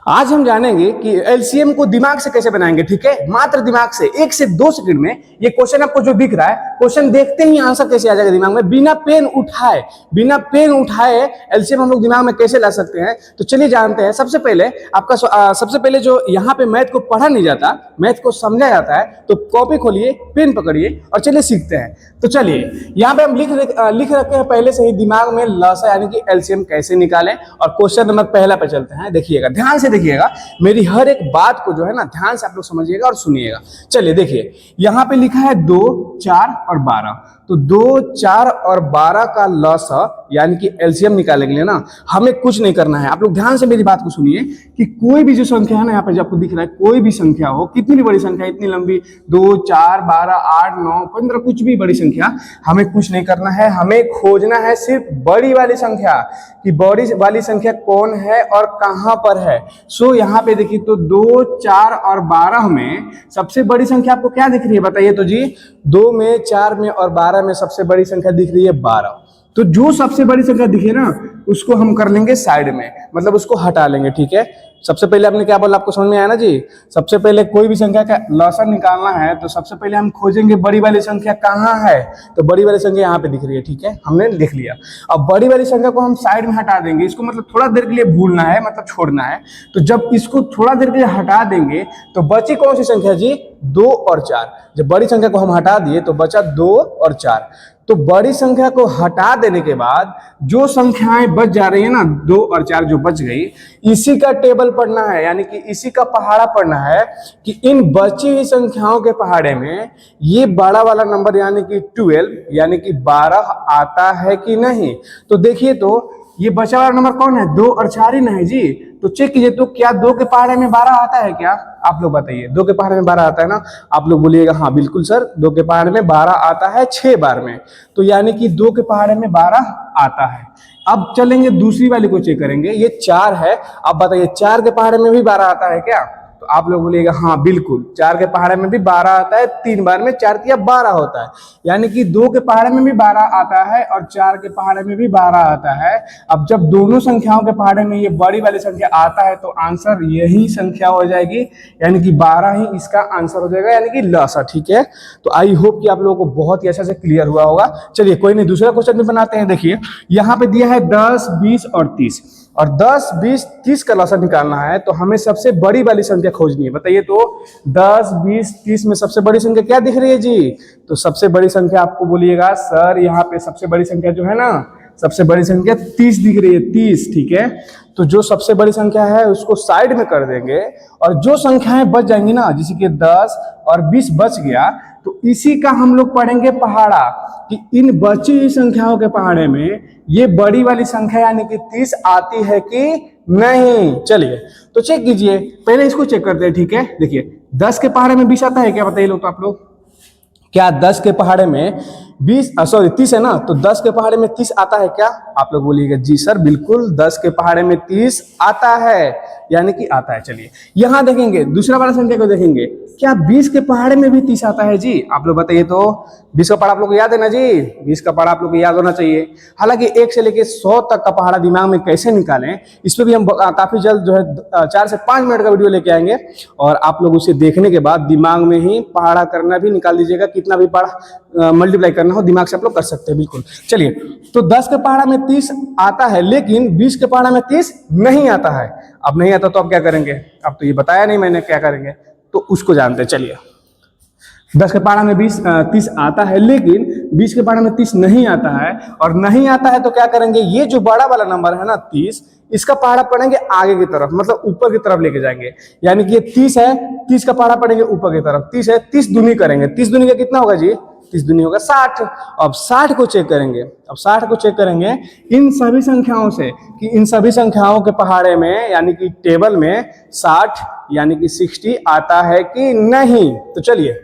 आज हम जानेंगे कि एलसीएम को दिमाग से कैसे बनाएंगे। ठीक है, मात्र दिमाग से 1 से 2 सेकंड में। ये क्वेश्चन आपको जो दिख रहा है, क्वेश्चन देखते ही आंसर कैसे आ जाएगा दिमाग में, बिना पेन उठाए एलसीएम हम लोग दिमाग में कैसे ला सकते हैं। तो चलिए जानते हैं। सबसे पहले जो यहाँ पे मैथ को पढ़ा नहीं जाता, मैथ को समझा जाता है, तो कॉपी खोलिए, पेन पकड़िए और चलिए सीखते हैं। तो चलिए यहाँ पे हम लिख रखे हैं पहले से ही दिमाग में लसा यानी कि एलसीएम कैसे निकालें। और क्वेश्चन नंबर पहला पे चलते हैं। देखिएगा, ध्यान से देखिएगा, मेरी हर एक बात को जो है ना ध्यान से आप लोग समझिएगा और सुनिएगा। चलिए देखिए, यहाँ पे लिखा है 2, 4 और 12। तो 2, 4 और 12 का लसा यानी कि एलसीएम निकालने के लिए ना हमें कुछ नहीं करना है। आप लोग ध्यान से मेरी बात को सुनिए कि कोई भी जो संख्या है ना, यहाँ पे जो आपको दिख रहा है, कोई भी संख्या हो, कितनी भी बड़ी संख्या, इतनी लंबी, 2, 4, 12, 8, 9, 15, कुछ भी बड़ी संख्या, हमें कुछ नहीं करना है। हमें खोजना है सिर्फ बड़ी वाली संख्या, कि बड़ी वाली संख्या कौन है और कहां पर है। सो यहाँ पे देखिए, तो 2, 4 और 12 में सबसे बड़ी संख्या आपको क्या दिख रही है बताइए तो जी। 2 में, 4 में और 12 में सबसे बड़ी संख्या दिख रही है 12। तो जो सबसे बड़ी संख्या दिखे ना, उसको हम कर लेंगे साइड में, मतलब उसको हटा लेंगे। ठीक है, सबसे पहले आपने क्या बोला, आपको समझ में आया ना जी। सबसे पहले कोई भी संख्या का लसा निकालना है तो सबसे पहले हम खोजेंगे बड़ी वाली संख्या कहाँ है। तो बड़ी वाली संख्या यहाँ पे दिख रही है। ठीक है, हमने लिख लिया। अब बड़ी वाली संख्या को हम साइड में हटा देंगे। इसको मतलब थोड़ा देर के लिए भूलना है, मतलब छोड़ना है। तो जब इसको थोड़ा देर के लिए हटा देंगे तो बची कौन सी संख्या जी, 2 और 4। जब बड़ी संख्या को हम हटा दिए तो बचा 2 और 4। तो बड़ी संख्या को हटा देने के बाद जो संख्याएं बच जा रही है ना, 2 और 4 जो बच गई, इसी का टेबल पढ़ना है, यानी कि इसी का पहाड़ा पढ़ना है कि इन बची हुई संख्याओं के पहाड़े में ये बड़ा वाला नंबर यानी कि 12 यानी कि 12 आता है कि नहीं। तो देखिए, तो ये बचा वाला नंबर कौन है, 2 और 4 ही ना है जी। तो चेक कीजिए, तो क्या 2 के पहाड़े में 12 आता है क्या? आप लोग बताइए, 2 के पहाड़े में 12 आता है ना? आप लोग बोलिएगा हाँ बिल्कुल सर, 2 के पहाड़े में 12 आता है 6 बार में। तो यानी कि 2 के पहाड़े में 12 आता है। अब चलेंगे दूसरी वाली को चेक करेंगे। ये 4 है। अब बताइए 4 के पहाड़े में भी 12 आता है क्या? तो आप लोग बोलिएगा हाँ बिल्कुल, 4 के पहाड़े में भी 12 आता है। 3 बार में 4 तिया 12 होता है, यानी कि 2 के पहाड़े में भी 12 आता है और 4 के पहाड़े में भी 12 आता है। अब जब दोनों संख्याओं के पहाड़े में ये बड़ी वाली संख्या आता है तो आंसर यही संख्या हो जाएगी, यानी कि 12 ही इसका आंसर हो जाएगा, यानी कि लसा। ठीक है, तो आई होप कि आप लोगों को बहुत ही अच्छा से क्लियर हुआ होगा। चलिए कोई नहीं, दूसरा क्वेश्चन भी बनाते हैं। देखिए यहाँ पे दिया है 10, 20 और 30, और 10, 20, 30 का लसा निकालना है तो हमें सबसे बड़ी वाली संख्या खोजनी है। बताइए तो 10, 20, 30 में सबसे बड़ी संख्या क्या दिख रही है जी? तो सबसे बड़ी संख्या आपको बोलिएगा सर, यहाँ पे सबसे बड़ी संख्या जो है ना, सबसे बड़ी संख्या 30 दिख रही है, 30। ठीक है, तो जो सबसे बड़ी संख्या है उसको साइड में कर देंगे और जो संख्याएं बच जाएंगी ना, जैसे कि 10 और 20 बच गया, तो इसी का हम लोग पढ़ेंगे पहाड़ा, कि इन बची हुई संख्याओं के पहाड़े में ये बड़ी वाली संख्या यानी कि 30 आती है कि नहीं। चलिए तो चेक कीजिए, पहले इसको चेक करते हैं। ठीक है, देखिए 10 के पहाड़े में 20 आता है क्या? बताइए लोग, तो आप लोग, क्या 10 के पहाड़े में 30 है ना? तो 10 के पहाड़े में 30 आता है क्या? आप लोग बोलिएगा जी सर बिल्कुल, 10 के पहाड़े में 30 आता है, यानी कि आता है। चलिए यहां देखेंगे, दूसरा वाला संख्या को देखेंगे, क्या 20 के पहाड़े में भी 30 आता है जी? आप लोग बताइए तो। 20 का पहाड़ा आप लोग को याद है ना जी? 20 का पहाड़ा आप लोग को याद होना चाहिए। हालांकि 1 से लेकर 100 तक का पहाड़ा दिमाग में कैसे निकालें, इस पर भी हम काफी जल्द जो है 4 से 5 मिनट का वीडियो लेके आएंगे, और आप लोग उसे देखने के बाद दिमाग में ही पहाड़ा करना भी निकाल दीजिएगा। कितना भी पहाड़ा मल्टीप्लाई करना हो दिमाग से आप लोग कर सकते हैं बिल्कुल। चलिए, तो 10 के पहाड़ा में 30 आता है, लेकिन 20 के पहाड़ा में 30 नहीं आता है। अब नहीं आता तो अब क्या करेंगे? अब तो ये बताया नहीं मैंने, क्या करेंगे तो उसको जानते हैं। चलिए, 10 के पहाड़ा में 30 आता है, लेकिन 20 के पहाड़ा में 30 नहीं आता है। और नहीं आता है तो क्या करेंगे, ये जो बड़ा वाला नंबर है ना 30, इसका पहाड़ा पढ़ेंगे आगे की तरफ, मतलब ऊपर की तरफ लेके जाएंगे। यानी कि ये 30 है, 30 का पहाड़ा पढ़ेंगे ऊपर की तरफ। 30 है, 30 दूनी करेंगे। 30 दूनी का कितना होगा जी? 30 दूनी होगा 60। अब 60 को चेक करेंगे। अब 60 को चेक करेंगे इन सभी संख्याओं से, कि इन सभी संख्याओं के पहाड़े में यानी कि टेबल में 60 यानी कि 60 आता है कि नहीं। तो चलिए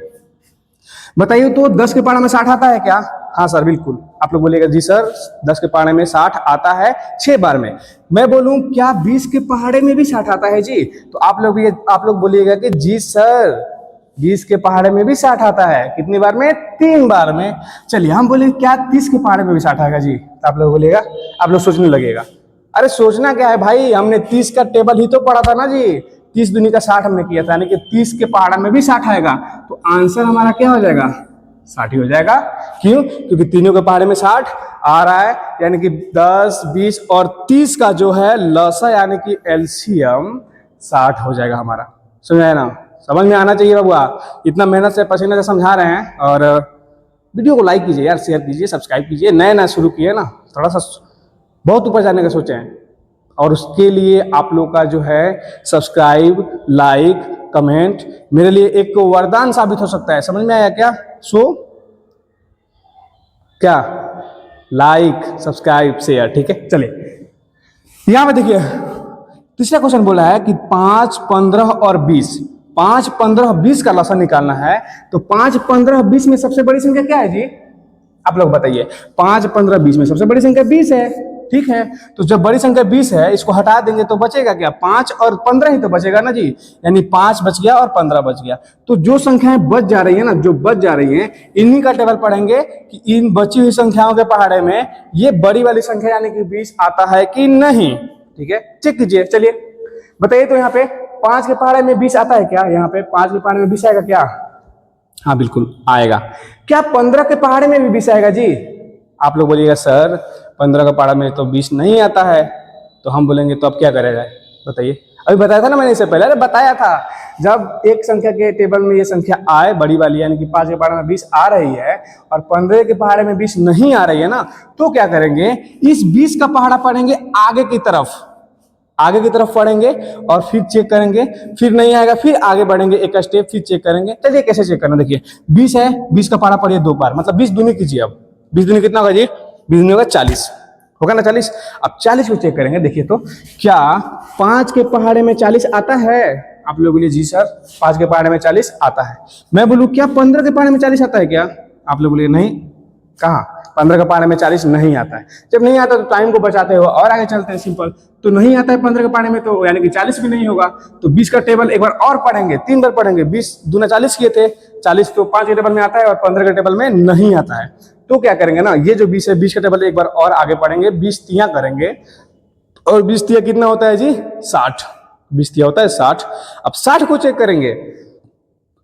बताइए तो 10 के पहाड़े में 60 आता है क्या? हाँ सर बिल्कुल। आप लोग बोलिएगा जी सर 10 के पहाड़े में 60 आता है 6 बार में। मैं बोलूं क्या 20 के पहाड़े में भी 60 आता है जी? तो आप लोग बोलिएगा कि जी सर 20 के पहाड़े में भी 60 आता है। कितनी बार में? 3 बार में। चलिए हम बोले क्या 30 के पहाड़े में भी 60 आएगा जी? तो आप लोग बोलिएगा, आप लोग सोचने लगेगा अरे सोचना क्या है भाई, हमने 30 का टेबल ही तो पढ़ा था ना जी, 30 दूनी का 60 हमने किया था, यानी कि 30 के पहाड़ा में भी 60 आएगा, तो आंसर हमारा क्या हो जाएगा, 60 ही हो जाएगा। क्यों? क्योंकि तीनों के पहाड़े में 60 आ रहा है, यानी कि 10, 20 और 30 का जो है लसा यानी कि एलसीएम 60 हो जाएगा हमारा। समझ आया ना? समझ में आना चाहिए बाबुआ, इतना मेहनत से पसीने से समझा रहे हैं। और वीडियो को लाइक कीजिए यार, शेयर कीजिए, सब्सक्राइब कीजिए, नए नए शुरू किए ना, थोड़ा सा बहुत ऊपर जाने का सोचे हैं, और उसके लिए आप लोग का जो है सब्सक्राइब, लाइक, कमेंट मेरे लिए एक वरदान साबित हो सकता है। समझ में आया क्या? सो क्या, लाइक, सब्सक्राइब, शेयर, ठीक है। चलिए यहां पे देखिए तीसरा क्वेश्चन बोला है कि 5, 15 और 20, 5, 15, 20 का लसा निकालना है। तो 5, 15, 20 में सबसे बड़ी संख्या क्या है जी? आप लोग बताइए। 5, 15, 20 में सबसे बड़ी संख्या 20 है, ठीक है। तो जब बड़ी संख्या 20 है, इसको हटा देंगे तो बचेगा क्या? 5 और 15 ही तो बचेगा ना जी, यानी 5 बच गया और 15 बच गया। तो जो संख्याएं बच जा रही है ना, जो बच जा रही हैं, इन्हीं का टेबल पढ़ेंगे कि इन बची हुई संख्याओं के पहाड़े में ये बड़ी वाली संख्या यानी कि 20 आता है कि नहीं, ठीक है। चेक कीजिए, चलिए बताइए। तो यहाँ पे 5 के पहाड़े में 20 आता है क्या? यहाँ पे 5 के पहाड़े में 20 आएगा क्या? हाँ बिल्कुल आएगा। क्या 15 के पहाड़े में भी 20 आएगा जी? आप लोग बोलिएगा सर 15 का पहाड़ा में तो 20 नहीं आता है, तो हम बोलेंगे तो अब क्या करेगा, बताइए। अभी बताया था ना मैंने इससे पहले, अरे बताया था, जब एक संख्या के टेबल में ये संख्या आए बड़ी वाली, यानी कि 5 के पहाड़े में 20 आ रही है और 15 के पहाड़े में 20 नहीं आ रही है ना, तो क्या करेंगे, इस 20 का पहाड़ा पढ़ेंगे आगे की तरफ, आगे की तरफ पढ़ेंगे और फिर चेक करेंगे, फिर नहीं आएगा फिर आगे बढ़ेंगे एक स्टेप, फिर चेक करेंगे। चलिए कैसे चेक करना, देखिए 20 है, 20 का पहाड़ा पढ़िए 2 बार, मतलब 20 दूनी कीजिए। अब 20 दूनी कितना होगा जी? 20 दूनी होगा 40, होगा ना 40। अब 40 को चेक करेंगे, देखिए तो क्या 5 के पहाड़े में 40 आता है? आप लोग बोलिए जी सर 5 के पहाड़े में 40 आता है। मैं बोलूँ क्या 15 के पहाड़े में 40 आता है क्या? आप लोग बोलिए नहीं, कहाँ 15 के पहाड़े में 40 नहीं आता है। जब नहीं आता तो टाइम को बचाते हो और आगे चलते हैं, सिंपल। तो नहीं आता है 15 के पहाड़े में, तो यानी कि 40 भी नहीं होगा। तो 20 का टेबल एक बार और पढ़ेंगे, 3 बार पढ़ेंगे। 20 दूना 40 किए थे, 40 तो 5 के टेबल में आता है और 15 के टेबल में नहीं आता है। तो क्या करेंगे ना, ये जो 20 है, 20 का टेबल एक बार और आगे पढ़ेंगे, 20 तियां करेंगे, और 20 तिया कितना होता है जी? 60। 20 तिया होता है 60। अब 60 को चेक करेंगे।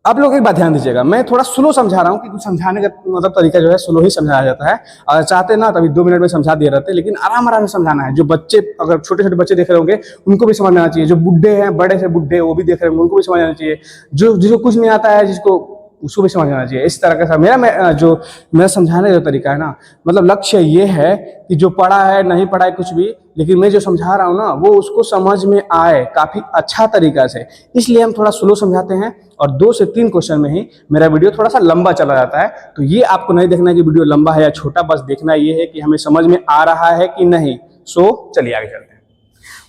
आप लोग एक बात ध्यान दीजिएगा, मैं थोड़ा स्लो समझा रहा हूँ, क्योंकि समझाने का मतलब तरीका जो है स्लो ही समझाया जाता है। अगर चाहते ना तभी 2 मिनट में समझा दिए रहते, लेकिन आराम आराम से समझाना है। जो बच्चे, अगर छोटे छोटे बच्चे देख रहे होंगे उनको भी समझ में आना चाहिए, जो बुढ़े हैं, बड़े से बुढ़े वो भी देख रहे होंगे उनको भी समझ आना चाहिए, जो जिसको कुछ नहीं आता है जिसको उसको भी समझ आना चाहिए। इस तरह का मेरा समझाने का तरीका है ना, मतलब लक्ष्य ये है कि जो पढ़ा है नहीं पढ़ा है कुछ भी, लेकिन मैं जो समझा रहा हूँ ना वो उसको समझ में आए काफी अच्छा तरीका से, इसलिए हम थोड़ा स्लो समझाते हैं। और 2 से 3 क्वेश्चन में ही मेरा वीडियो थोड़ा सा लंबा चला जाता है। तो ये आपको नहीं देखना है कि वीडियो लंबा है या छोटा, बस देखना ये है कि हमें समझ में आ रहा है कि नहीं। सो चलिए आगे चलते हैं।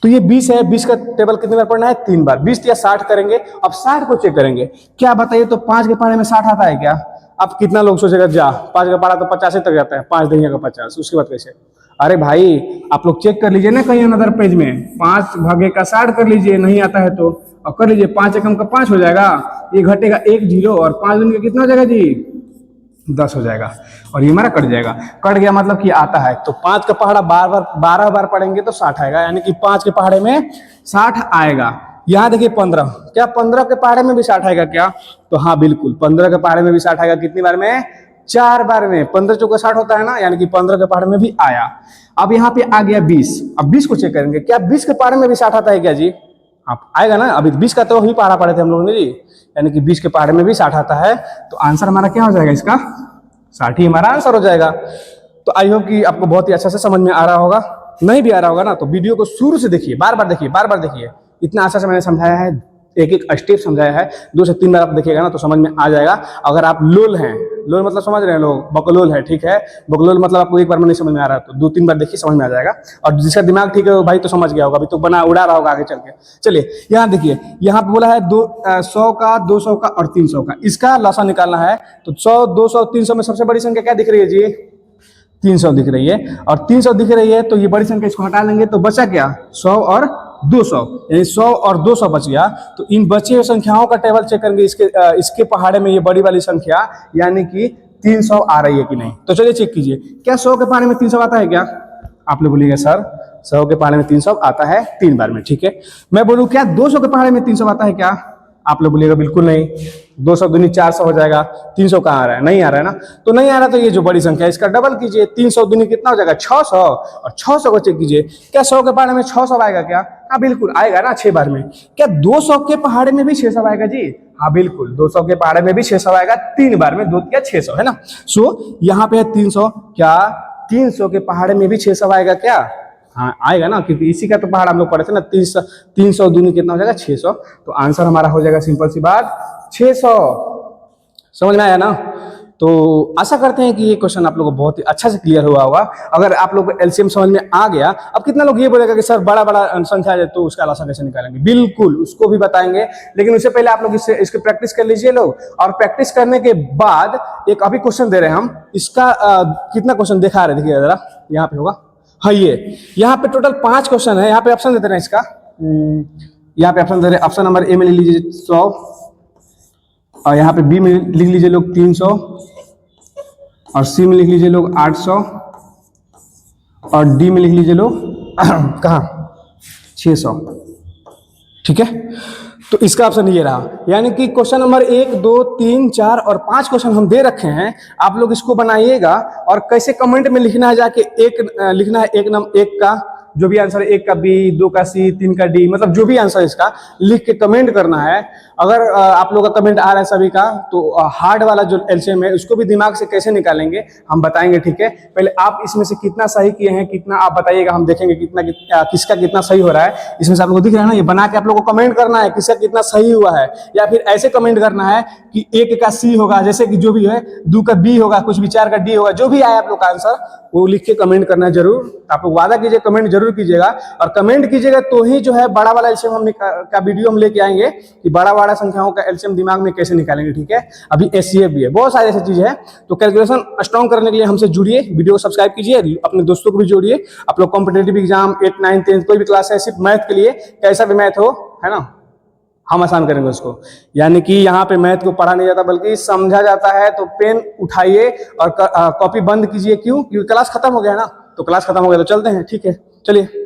तो ये 20 है, 20 का टेबल कितनी बार पढ़ना है? 3 बार। 20 या 60 करेंगे। अब 60 को चेक करेंगे, क्या बताइए। तो 5 के पहाड़े में 60 आता है क्या? अब कितना लोग सोचेगा जा 5 का पहाड़ा तो 50 तक जाता है, 5 दहिया का 50, उसके बाद कैसे? अरे भाई आप लोग चेक कर लीजिए ना कहीं अनदर पेज में, 5 भागे का 60 कर लीजिए, नहीं आता है तो, और कर लीजिए 5 एकम का 5 हो जाएगा, ये घटेगा 1 0 और 5 दिन का कितना हो जाएगा जी? 10 हो जाएगा, और ये हमारा कट जाएगा। कट गया मतलब कि आता है। तो 5 का पहाड़ा 12 बार पढ़ेंगे तो 60 आएगा, यानी कि 5 के पहाड़े में 60 आएगा। यहाँ देखिए 15, क्या 15 के पहाड़े में भी 60 आएगा क्या? तो हाँ बिल्कुल 15 के पहाड़े में भी 60 आएगा। कितनी बार में? 4 बार में। 15 चौका 60 होता है ना, यानी कि 15 के पहाड़े में भी आया। अब यहाँ पे आ गया 20। अब 20 को चेक करेंगे, क्या 20 के पहाड़े में भी 60 आता है क्या जी? आप आएगा ना, अभी 20 का तो ही पहाड़ा पढ़े थे हम लोगों ने जी, यानी कि 20 के पहाड़े में भी 60 आता है। तो आंसर हमारा क्या हो जाएगा इसका? 60 ही हमारा आंसर हो जाएगा। तो आई होप कि आपको बहुत ही अच्छा से समझ में आ रहा होगा। नहीं भी आ रहा होगा ना तो वीडियो को शुरू से देखिए, बार बार देखिए, बार बार देखिए। इतना अच्छा से मैंने समझाया है, एक एक स्टेप समझाया है। 2 से 3 बार आप देखिएगा ना तो समझ में आ जाएगा। अगर आप लोल हैं, लोल मतलब समझ रहे हैं लोग, बकलोल है, ठीक है। बकलोल मतलब आपको एक बार में नहीं समझ में आ रहा है तो 2-3 बार देखिए, समझ में आ जाएगा। और जिसका दिमाग ठीक है वो भाई तो समझ गया होगा, अभी तो बना उड़ा रहा होगा आगे चल के। चलिए यहाँ देखिए, यहाँ पे बोला है 100 का, 200 का और 300 का, इसका लसा निकालना है। तो 100, 200, 300 में सबसे बड़ी संख्या क्या दिख रही है जी? 300 दिख रही है। और 300 दिख रही है तो ये बड़ी संख्या, इसको हटा लेंगे तो बचा क्या? 100 और 200, यानी 100 और 200 बच गया। तो इन बची हुई संख्याओं का टेबल चेक करेंगे, इसके पहाड़े में ये बड़ी वाली संख्या यानी कि 300 आ रही है कि नहीं। तो चलिए चेक कीजिए, क्या 100 के पहाड़े में 300 आता है क्या? आप लोग बोलिएगा सर 100 के पहाड़े में 300 आता है 3 बार में, ठीक है। मैं बोलूँ क्या 200 के पहाड़े में 300 आता है क्या? आप लोग बोलिएगा बिल्कुल नहीं, 200 दूनी 400 हो जाएगा, 300 कहाँ आ रहा है? नहीं आ रहा है ना। तो नहीं आ रहा तो ये जो बड़ी संख्या है इसका डबल कीजिए, 300 दूनी कितना हो जाएगा? 600, और 600 को चेक कीजिए, क्या 100 के पहाड़े में 600 आएगा क्या? हाँ बिल्कुल आएगा ना 6 बार में। क्या 200 के पहाड़े में भी 600 आएगा जी? हाँ बिल्कुल 200 के पहाड़े में भी 600 आएगा, 3 बार में 2 या 600 है ना। सो यहाँ पे है 300, क्या 300 के पहाड़े में भी 600 आएगा क्या? हाँ आएगा ना, क्योंकि इसी का तो पहाड़ हम लोग पढ़े थे ना। 300 दूनी कितना हो जाएगा? 600। तो आंसर हमारा हो जाएगा सिंपल सी बात 600। समझ में आया ना। तो आशा करते हैं कि ये क्वेश्चन आप लोगों को बहुत ही अच्छा से क्लियर हुआ होगा। अगर आप लोग को एलसीएम समझ में आ गया, अब कितना लोग ये बोलेगा कि सर बड़ा बड़ा संख्या है तो उसका लासा कैसे निकालेंगे? बिल्कुल उसको भी बताएंगे, लेकिन उससे पहले आप लोग इसकी प्रैक्टिस कर लीजिए लोग। और प्रैक्टिस करने के बाद एक अभी क्वेश्चन दे रहे हैं हम, इसका कितना क्वेश्चन दिखा रहे देखिए जरा, यहाँ पे होगा। हाँ ये यहाँ पे टोटल 5 क्वेश्चन है। यहाँ पे ऑप्शन देते रहे इसका, यहाँ पे ऑप्शन दे रहे, ऑप्शन नंबर ए में लिख लीजिए 100, और यहाँ पे बी में लिख लीजिए लोग 300, और सी में लिख लीजिए लोग 800, और डी में लिख लीजिए लोग कहाँ 600, ठीक है। तो इसका ऑप्शन ये रहा, यानी कि क्वेश्चन नंबर 1, 2, 3, 4 और 5 क्वेश्चन हम दे रखे हैं। आप लोग इसको बनाइएगा और कैसे कमेंट में लिखना है, जाके एक लिखना है, एक का जो भी आंसर है, 1 का बी, 2 का सी, 3 का डी, मतलब जो भी आंसर इसका लिख के कमेंट करना है। अगर आप लोग का कमेंट आ रहा है सभी का, तो हार्ड वाला जो एलसीएम है उसको भी दिमाग से कैसे निकालेंगे हम बताएंगे, ठीक है। पहले आप इसमें से कितना सही किए हैं, कितना आप बताइएगा, हम देखेंगे किसका कितना सही हो रहा है। इसमें से आप लोग को दिख रहा है ना, ये बना के आप लोग को कमेंट करना है किसका कितना सही हुआ है, या फिर ऐसे कमेंट करना है कि 1 का सी होगा, जैसे कि जो भी है, 2 का बी होगा, कुछ भी 4 का डी होगा, जो भी आए आप लोग का आंसर वो लिख के कमेंट करना है जरूर। आप लोग वादा कीजिए, कमेंट जरूर कीजिएगा, और कमेंट कीजिएगा तो ही जो है बड़ा वाला एलसीएम हम का वीडियो हम लेके आएंगे कि बड़ा संख्याओं का एलसीएम दिमाग में कैसे निकालेंगे, ठीक है। अभी एचसीएफ भी है, बहुत सारी ऐसी चीजें हैं। तो कैलकुलेशन स्ट्रॉन्ग करने के लिए हमसे जुड़िए, वीडियो को सब्सक्राइब कीजिए, अपने दोस्तों को भी जोड़िए। आप लोग कॉम्पिटेटिव एग्जाम 8, 9, 10 कोई भी क्लास है, सिर्फ मैथ के लिए, कैसा भी मैथ हो, है ना, हम आसान करेंगे उसको। यानी कि यहाँ पे मैथ को पढ़ा नहीं जाता बल्कि समझा जाता है। तो पेन उठाइए और कॉपी बंद कीजिए। क्यों? क्योंकि क्लास खत्म हो गया ना। तो क्लास खत्म हो गया तो चलते हैं, ठीक है, चलिए।